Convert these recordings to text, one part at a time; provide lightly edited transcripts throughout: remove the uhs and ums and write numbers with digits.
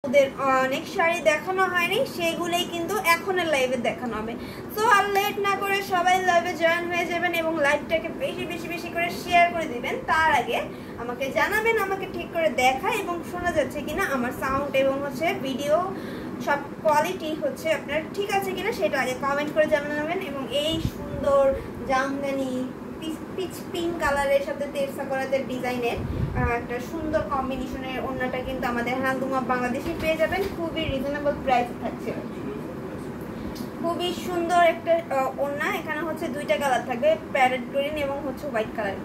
ওদের অনেক শাড়ি দেখানো হয়নি, সেগুলোই কিন্তু এখনের লাইভে দেখানো হবে। সো আর লেট না করে সবাই লাইভে জয়েন হয়ে যাবেন এবং লাইভটাকে বেশি বেশি বেশি করে শেয়ার করে দিবেন। তার আগে আমাকে জানাবেন আমাকে ঠিক করে দেখা এবং শোনা যাচ্ছে কিনা, আমার সাউন্ড এবং হচ্ছে ভিডিও সব কোয়ালিটি হচ্ছে আপনার ঠিক আছে কিনা সেটা আগে কমেন্ট করে জানাবেন। এবং এই সুন্দর জামদানি পিচ পিঙ্ক কালারের সাথে তেরসা করাতের ডিজাইনের একটা সুন্দর কম্বিনেশনের ওড়নাটা কিন্তু আমাদের হ্যান্ডলুম বাংলাদেশে পেয়ে যাবেন। খুবই রিজনেবল প্রাইস থাকছে, খুবই সুন্দর একটা ওড়না। এখানে হচ্ছে দুইটা কালার থাকবে, প্যারেট গ্রিন এবং হচ্ছে হোয়াইট কালার।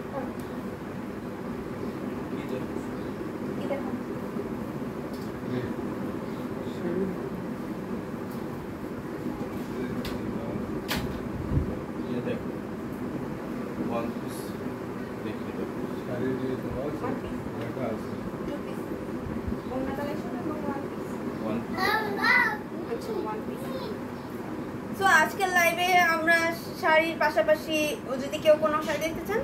সো আজকের লাইভে আমরা শাড়ির পাশাপাশি যদি কেউ কোনো শাড়ি দেখতে চান,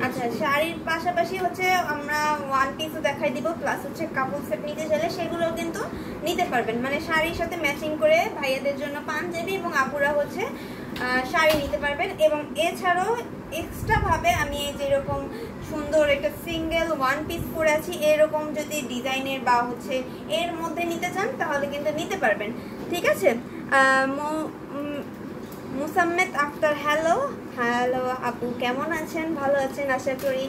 আচ্ছা শাড়ির পাশাপাশি হচ্ছে আমরা ওয়ান পিসও দেখাই দিব, প্লাস হচ্ছে কাপড় সেট নিতে চাইলে সেগুলোও কিন্তু নিতে পারবেন। মানে শাড়ির সাথে ম্যাচিং করে ভাইয়াদের জন্য পাঞ্জাবি এবং আপুরা হচ্ছে শাড়ি নিতে পারবেন। এবং এছাড়াও এক্সট্রা ভাবে আমি যেরকম সুন্দর একটা সিঙ্গেল ওয়ান পিস পরে আছি, এরকম যদি ডিজাইনের বা হচ্ছে এর মধ্যে নিতে চান তাহলে কিন্তু নিতে পারবেন। ঠিক আছে, মুসাম্মেদ আক্তার হ্যালো হ্যালো আপু, কেমন আছেন? ভালো আছেন আশা করি।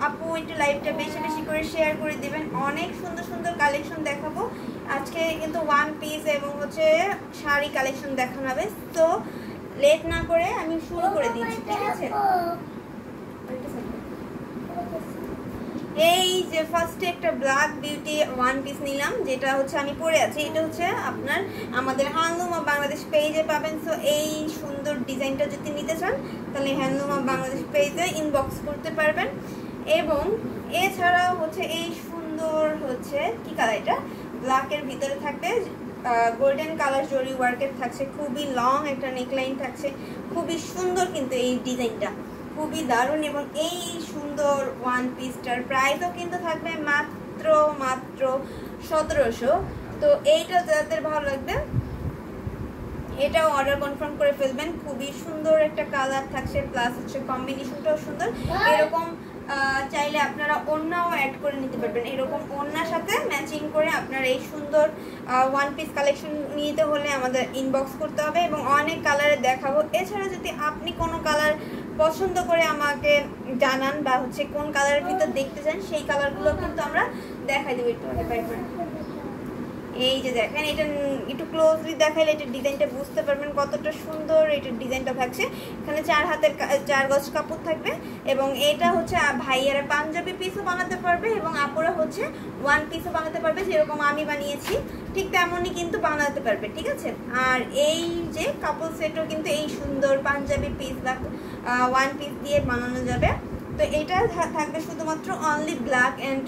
আপু একটু লাইভটা বেশি বেশি করে শেয়ার করে দিবেন, অনেক সুন্দর সুন্দর কালেকশন দেখাবো আজকে কিন্তু ওয়ান পিস এবং হচ্ছে শাড়ি কালেকশন দেখানো হবে। তো লেট না করে আমি শুরু করে দিচ্ছি, ঠিক আছে? এই যে ফার্স্টে একটা ব্ল্যাক বিউটি ওয়ান পিস নিলাম, যেটা হচ্ছে আমি পরে আছি। এটা হচ্ছে আপনার আমাদের হ্যান্ডলুম অফ বাংলাদেশ পেজে পাবেন। সো এই সুন্দর ডিজাইনটা যদি নিতে চান তাহলে হ্যান্ডলুম অফ বাংলাদেশ পেজে ইনবক্স করতে পারবেন। এবং এছাড়াও হচ্ছে এই সুন্দর হচ্ছে কি কালার, এটা ব্ল্যাকের ভিতরে থাকবে গোল্ডেন কালার জরি ওয়ার্কের থাকছে, খুবই লং একটা নেকলাইন থাকছে, খুবই সুন্দর কিন্তু এই ডিজাইনটা খুবই দারুণ। এবং এই সুন্দর ওয়ান পিসটার প্রাইসও কিন্তু থাকবে মাত্র 1700। তো এইটা যাদের ভালো লাগবে এটাও অর্ডার কনফার্ম করে ফেলবেন। খুবই সুন্দর একটা কালার থাকছে, প্লাস হচ্ছে কম্বিনেশনটাও সুন্দর। এরকম চাইলে আপনারা ওড়নাও অ্যাড করে নিতে পারবেন। এরকম ওড়নার সাথে ম্যাচিং করে আপনার এই সুন্দর ওয়ান পিস কালেকশন নিতে হলে আমাদের ইনবক্স করতে হবে এবং অনেক কালারে দেখাবো। এছাড়া যদি আপনি কোনো কালার পছন্দ করে আমাকে জানান বা হচ্ছে কোন কালারের ভিতর দেখতে চান সেই কালারগুলো কিন্তু আমরা দেখাই দেবো। একটু আগে পাই এই যে দেখেন, এটা একটু ক্লোজলি দেখাইলে এটার ডিজাইনটা বুঝতে পারবেন কতটা সুন্দর এটার ডিজাইনটা থাকছে। এখানে 4 গজ কাপড় থাকবে এবং এটা হচ্ছে ভাইয়ারা পাঞ্জাবি পিসও বানাতে পারবে এবং আপুরা হচ্ছে ওয়ান পিসও বানাতে পারবে, যেরকম আমি বানিয়েছি ঠিক তেমনই কিন্তু বানাতে পারবে। ঠিক আছে, আর এই যে কাপড় সেটও কিন্তু এই সুন্দর পাঞ্জাবি পিস বা ওয়ান পিস দিয়ে বানানো যাবে। তো এটা থাকবে শুধুমাত্র অনলি ব্ল্যাক অ্যান্ড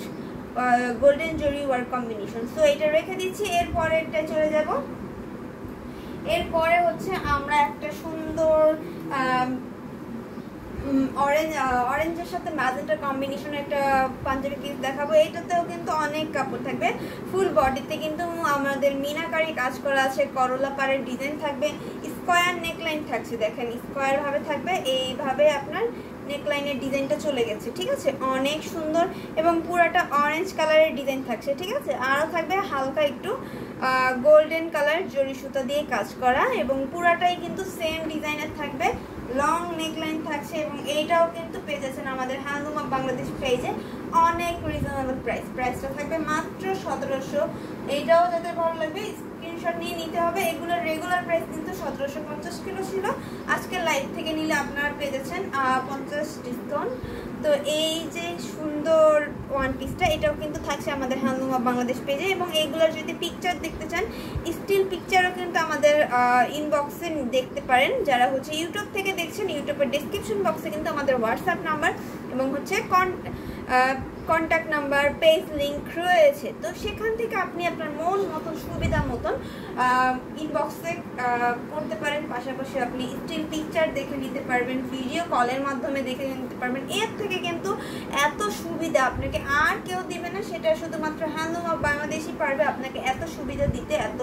গোল্ডেন জরি ওয়ার্ক কম্বিনেশন। সো এটা রেখে দিচ্ছি, এরপরে এটা চলে যাব। এরপরে হচ্ছে আমরা একটা সুন্দর অরেঞ্জের সাথে ম্যাজেন্টা কম্বিনেশন একটা পাঞ্জাবি পিস দেখাবো। এইটাতেও কিন্তু অনেক কাপড় থাকবে, ফুল বডিতে কিন্তু আমাদের মিনাকারি কাজ করা আছে, করলা পাড়ের ডিজাইন থাকবে, স্কোয়ার নেকলাইন থাকছে, দেখেন স্কোয়ার ভাবে থাকবে, এইভাবে আপনার নেকলাইনের ডিজাইনটা চলে গেছে। ঠিক আছে, অনেক সুন্দর এবং পুরাটা অরেঞ্জ কালারের ডিজাইন থাকছে। ঠিক আছে, আরও থাকবে হালকা একটু গোল্ডেন কালার জরি সুতা দিয়ে কাজ করা এবং পুরাটাই কিন্তু সেম ডিজাইনের থাকবে, লং নেকলাইন থাকছে। এবং এইটাও কিন্তু পেয়ে যাচ্ছেন আমাদের হ্যান্ডলুম অফ বাংলাদেশ পেজে অনেক রিজনেবল প্রাইসটা থাকবে মাত্র 1700। এইটাও যাদের ভালো লাগবে স্ক্রিনশট নিয়ে নিতে হবে। এগুলোর রেগুলার প্রাইস কিন্তু 1750 কিলো ছিল, আজকের লাইভ থেকে নিলে আপনারা পেয়ে যাচ্ছেন 50 ডিসকাউন্ট। তো এই যে সুন্দর ওয়ান পিসটা এটাও কিন্তু থাকছে আমাদের হ্যান্ডলুম অফ বাংলাদেশ পেজে। এবং এইগুলোর যদি পিকচার দেখতে চান, স্টিল পিকচারও কিন্তু আমাদের ইনবক্সে দেখতে পারেন। যারা হচ্ছে ইউটিউব থেকে দেখছেন, ইউটিউবের ডেসক্রিপশন বক্সে কিন্তু আমাদের হোয়াটসঅ্যাপ নাম্বার এবং হচ্ছে কন্ট্যাক্ট নাম্বার, পেজ লিঙ্ক রয়েছে। তো সেখান থেকে আপনি আপনার মন মতন সুবিধা মতন ইনবক্সে করতে পারেন। পাশাপাশি আপনি স্টিল পিকচার দেখে নিতে পারবেন, ভিডিও কলের মাধ্যমে দেখে নিতে পারবেন। এর থেকে কিন্তু এত সুবিধা আপনাকে আর কেউ দিবে না, সেটা শুধুমাত্র হ্যান্ডলুম অফ বাংলাদেশই পারবে আপনাকে এত সুবিধা দিতে, এত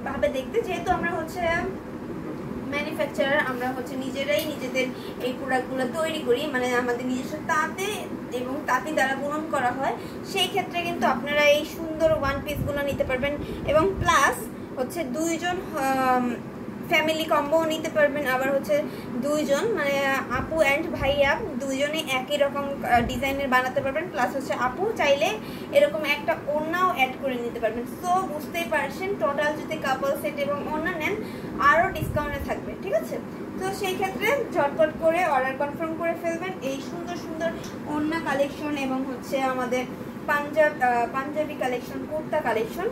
ভাবে দেখতে। যেহেতু আমরা হচ্ছে ম্যানুফ্যাকচারার, আমরা হচ্ছে নিজেরাই নিজেদের এই প্রোডাক্টগুলো তৈরি করি, মানে আমাদের নিজস্ব তাঁতে এবং তাঁতি দ্বারা বুনন করা হয়। সেই ক্ষেত্রে কিন্তু আপনারা এই সুন্দর ওয়ান পিসগুলো নিতে পারবেন। এবং প্লাস হচ্ছে দুইজন ফ্যামিলি কম্বো নিতে পারবেন, আবার হচ্ছে দুইজন মানে আপু অ্যান্ড ভাইয়া দুইজনে একই রকম ডিজাইনের বানাতে পারবেন। প্লাস হচ্ছে আপু চাইলে এরকম একটা ওড়নাও অ্যাড করে নিতে পারবেন। সো বুঝতেই পারছেন টোটাল যদি কাপল সেট এবং ওড়না নেন আরও ডিসকাউন্টে থাকবে, ঠিক আছে? তো সেই ক্ষেত্রে ঝটপট করে অর্ডার কনফার্ম করে ফেলবেন। এই সুন্দর সুন্দর ওড়না কালেকশন এবং হচ্ছে আমাদের পাঞ্জাবি কালেকশন, কুর্তা কালেকশন,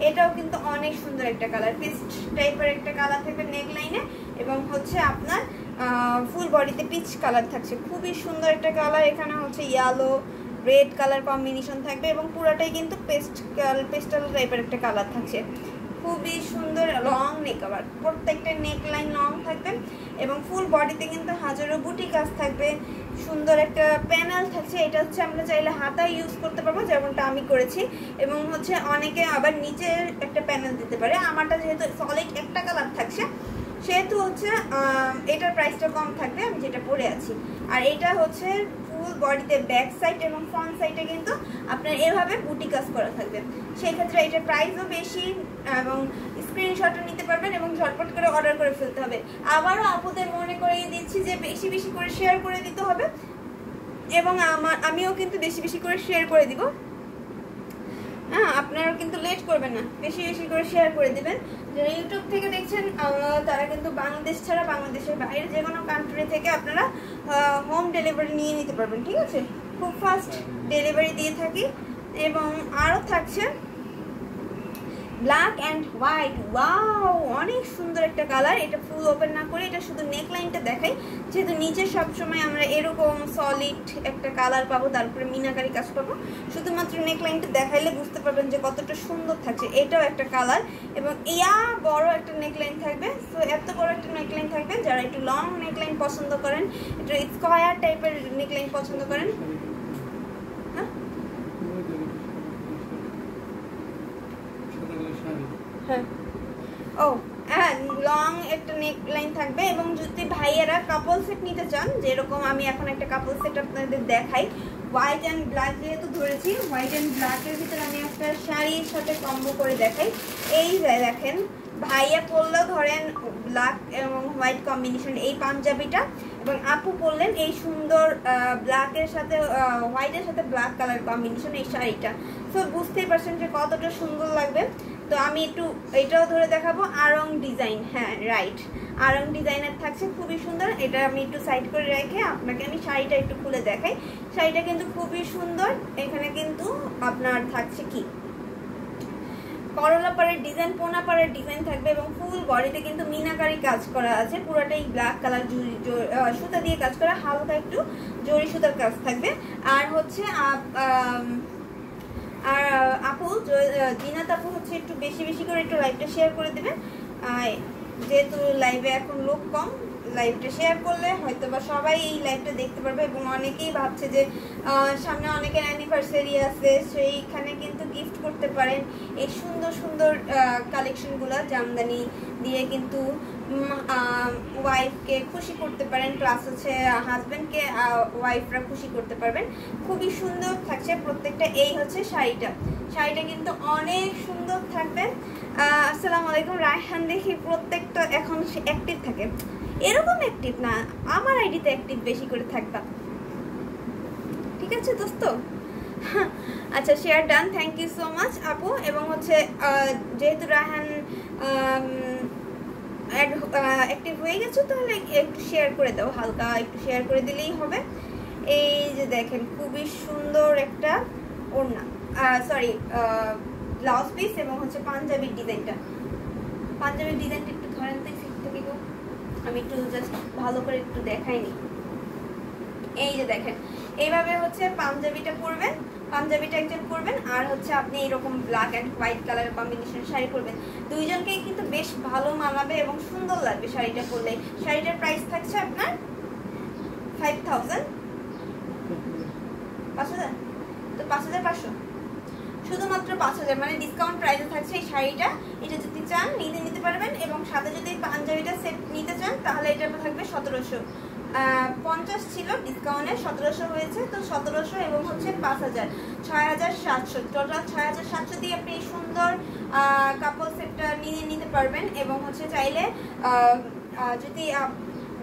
এটাও কিন্তু অনেক সুন্দর একটা কালার, পিস্ট টাইপের একটা কালার থাকবে নেক লাইনে এবং হচ্ছে আপনার ফুল বডিতে পিচ কালার থাকছে। খুবই সুন্দর একটা কালার। এখানে হচ্ছে ইয়েলো রেড কালার কম্বিনেশন থাকবে এবং পুরোটাই কিন্তু পেস্টাল টাইপের একটা কালার থাকছে। খুবই সুন্দর লং নেক, আবার প্রত্যেকটা নেক লাইন লং থাকবে এবং ফুল বডিতে কিন্তু হাজারো বুটি কাজ থাকবে। সুন্দর একটা প্যানেল থাকছে, এটা হচ্ছে আমরা চাইলে হাতায় ইউজ করতে পারবো যেমনটা আমি করেছি। এবং হচ্ছে অনেকে আবার নিচে একটা প্যানেল দিতে পারে। আমারটা যেহেতু সলিড একটা কালার থাকছে সেহেতু হচ্ছে এটার প্রাইসটা কম থাকবে আমি যেটা পরে আছি। আর এটা হচ্ছে ফুল বডিতে ব্যাক সাইড এবং ফ্রন্ট সাইডে কিন্তু আপনার এভাবে বুটি কাজ করা থাকবে। সেই ক্ষেত্রে এটার প্রাইসও বেশি এবং স্ক্রিনশটও নিতে পারবেন এবং ঝটপট করে অর্ডার করে ফেলতে হবে। আবারও আপুদের মনে করিয়ে দিচ্ছি যে বেশি বেশি করে শেয়ার করে দিতে হবে এবং আমিও কিন্তু বেশি বেশি করে শেয়ার করে দিব। হ্যাঁ, আপনারা কিন্তু লেট করবেন না, বেশি বেশি করে শেয়ার করে দিবেন। যারা ইউটিউব থেকে দেখছেন তারা কিন্তু বাংলাদেশ ছাড়া বাংলাদেশের বাইরে যে কোনো কান্ট্রি থেকে আপনারা হোম ডেলিভারি নিয়ে নিতে পারবেন, ঠিক আছে? খুব ফাস্ট ডেলিভারি দিয়ে থাকি। এবং আরও থাকছে ব্ল্যাক অ্যান্ড হোয়াইট, ওয়াও অনেক সুন্দর একটা কালার। এটা ফুল ওপেন না করে এটা শুধু নেকলাইনটা দেখাই, যেহেতু নিচে সবসময় আমরা এরকম সলিড একটা কালার পাবো, তারপরে মিনাকারি কাজ পাবো। শুধুমাত্র নেকলাইনটা দেখাইলে বুঝতে পারবেন যে কতটা সুন্দর থাকছে। এটাও একটা কালার এবং বড় একটা নেকলাইন থাকবে। সো এত বড় একটা নেকলাইন থাকবে, যারা একটু লং নেকলাইন পছন্দ করেন, একটু স্কোয়ার টাইপের নেকলাইন পছন্দ করেন, হ্যাঁ লং একটা নেক লাইন থাকবে। এবং যদি ভাইয়েরা কাপল সেট নিতে চান, যেরকম আমি এখন একটা কাপল সেট আপনাদের দেখাই, হোয়াইট অ্যান্ড ব্ল্যাক যেহেতু ধরেছি, হোয়াইট অ্যান্ড ব্ল্যাকের ভিতরে আমি একটা শাড়ির সাথে কম্বো করে দেখাই। এই দেখেন, ভাইয়া পরলেও ধরেন ব্ল্যাক এবং হোয়াইট কম্বিনেশন এই পাঞ্জাবিটা, এবং আপু পরলেন এই সুন্দর ব্ল্যাকের সাথে হোয়াইটের সাথে ব্ল্যাক কালার কম্বিনেশন এই শাড়িটা। সো বুঝতেই পারছেন যে কতটা সুন্দর লাগবে। তো আমি একটু এটাও ধরে দেখাবো, আরং ডিজাইন, হ্যাঁ রাইট, আরং ডিজাইনের থাকছে, খুবই সুন্দর। এটা আমি একটু সাইড করে রেখে আপনাকে আমি শাড়িটা একটু খুলে দেখাই। শাড়িটা কিন্তু খুবই সুন্দর। এখানে কিন্তু আপনার থাকছে কি করলা পাড়ের ডিজাইন, পোনা পাড়ের ডিজাইন থাকবে এবং ফুল বডিতে কিন্তু মিনাকারি কাজ করা আছে। পুরোটাই ব্ল্যাক কালার সুতা দিয়ে কাজ করা, হালকা একটু জরি সুতার কাজ থাকবে। আর হচ্ছে আর আপু জিনাত আপু হচ্ছে একটু বেশি বেশি করে একটু লাইভটা শেয়ার করে দেবেন, যেহেতু লাইভে এখন লোক কম। লাইভটা শেয়ার করলে হয়তো বা সবাই এই লাইভটা দেখতে পারবে। এবং অনেকেই ভাবছে যে সামনে অনেকের অ্যানিভার্সারি আছে, সেইখানে কিন্তু গিফট করতে পারেন এই সুন্দর সুন্দর কালেকশনগুলো। জামদানি দিয়ে কিন্তু ওয়াইফকে খুশি করতে পারেন, প্লাস হচ্ছে হাজব্যান্ডকে ওয়াইফরা খুশি করতে পারবেন। খুবই সুন্দর থাকছে প্রত্যেকটা। এই হচ্ছে শাড়িটা, শাড়িটা কিন্তু অনেক সুন্দর থাকবে। আসসালামু আলাইকুম রায়হান, দেখি প্রত্যেকটা এখন অ্যাক্টিভ থাকে, এরকম অ্যাক্টিভ না, আমার আইডিতে অ্যাক্টিভ বেশি করে থাকবা, ঠিক আছে দোস্ত? আচ্ছা, share done, thank you so much আপু। এবং হচ্ছে যেহেতু রায়হান অ্যাক্টিভ হয়ে গেছে, তাহলে একটু শেয়ার করে দাও, হালকা একটু শেয়ার করে দিলেই হবে। এই যে দেখেন, খুবই সুন্দর একটা ওড়না, সরি ব্লাউজ পিস এবং হচ্ছে পাঞ্জাবির ডিজাইনটা। পাঞ্জাবির ডিজাইনটা একটু ধরেন তো ফিট থেকে, আমি একটু জাস্ট ভালো করে একটু দেখাইনি। এই যে দেখেন, এইভাবে হচ্ছে পাঞ্জাবিটা পরবেন, পাঞ্জাবিটা একজন পরবেন, আর হচ্ছে আপনি এরকম black and white colour combination sari পরবেন। দুইজনকেই কিন্তু বেশ ভালো মানাবে এবং সুন্দর লাগবে শাড়িটা পরলে। শাড়িটার প্রাইস থাকছে আপনার 5000, 5000, তো 5500, শুধুমাত্র 5000, মানে ডিসকাউন্ট প্রাইসে থাকছে এই শাড়িটা। এটা যদি চান নিতে পারবেন, এবং সাথে যদি পাঞ্জাবিটা সেট নিতে চান তাহলে এটা থাকবে 1750 ছিল, ডিসকাউন্টে 1700 হয়েছে, তো 1700 এবং হচ্ছে 5000, 6700, টোটাল 6700 দিয়ে আপনি সুন্দর কাপল সেটটা নিতে পারবেন। এবং হচ্ছে চাইলে যদি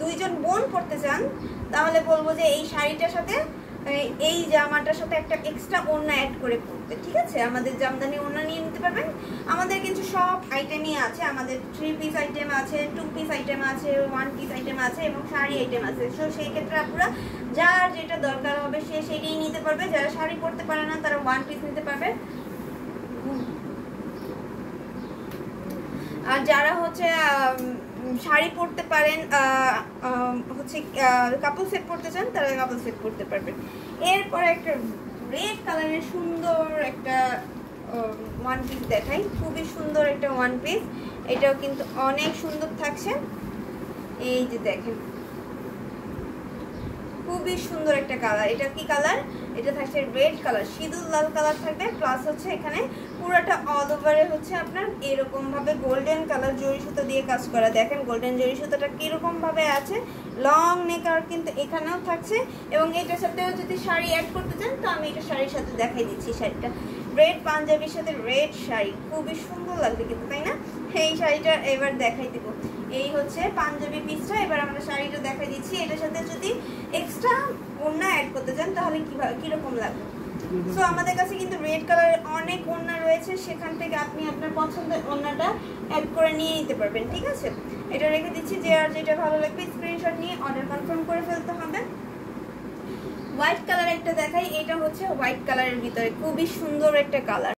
দুইজন বোন পরতে চান তাহলে বলবো যে এই শাড়িটার সাথে এই জামাটার সাথে একটা এক্সট্রা ওড়না অ্যাড করে পরতে, ঠিক আছে? আমাদের জামদানি ওড়না নিয়ে নিতে পারবেন। আমাদের কিন্তু সব আইটেমই আছে, আমাদের 3 পিস আইটেম আছে, 2 পিস আইটেম আছে, 1 পিস আইটেম আছে এবং শাড়ি আইটেম আছে। সো সেই ক্ষেত্রে আপনারা যার যেটা দরকার হবে সে সেটাই নিতে পারবে। যারা শাড়ি পরতে পারে না তারা 1 পিস নিতে পারবে। আর যারা হচ্ছে শাড়ি পরতে পারেন, হচ্ছে কাপল সেট পরতে চান তারা কাপল সেট পরতে পারবেন। এরপরে একটা রেড কালারের সুন্দর একটা 1 পিস দেখাই, খুবই সুন্দর একটা 1 পিস। এটাও কিন্তু অনেক সুন্দর থাকছে। এই যে দেখেন, খুবই সুন্দর একটা কালার। এটা কি কালার? এটা থাকছে রেড কালার, সিঁদুর লাল কালার থাকবে, প্লাস হচ্ছে এখানে পুরোটা অল ওভারে হচ্ছে আপনার এরকম ভাবে গোল্ডেন কালার জরি সুতা দিয়ে কাজ করা। দেখেন গোল্ডেন জরি সুতাটা কিরকম ভাবে আছে, লং নেক আর কিন্তু এখানেও থাকছে। এবং এটার সাথেও যদি শাড়ি অ্যাড করতে চান তো আমি এটা শাড়ির সাথে দেখাই দিচ্ছি। শাড়িটা রেড পাঞ্জাবির সাথে রেড শাড়ি, খুবই সুন্দর লাগবে কিন্তু, তাই না? এই শাড়িটা এবার দেখাই দিব। এই হচ্ছে পাঞ্জাবি পিসটা। এবার আমরা শাড়িটা দেখাই দিচ্ছি। এটার সাথে যদি এক্সট্রা ওড়না অ্যাড করতে চান তাহলে কিরকম লাগবে। সো আমাদের কাছে কিন্তু রেড কালারের অনেক ওড়না রয়েছে, সেখান থেকে আপনি আপনার পছন্দের ওড়নাটা অ্যাড করে নিয়ে নিতে পারবেন, ঠিক আছে? এটা রেখে দিচ্ছি, যে আর যেটা ভালো লাগবে স্ক্রিনশট নিয়ে অর্ডার কনফার্ম করে ফেলতে হবে। হোয়াইট কালার একটা দেখাই, এটা হচ্ছে হোয়াইট কালারের ভিতরে খুবই সুন্দর একটা কালার।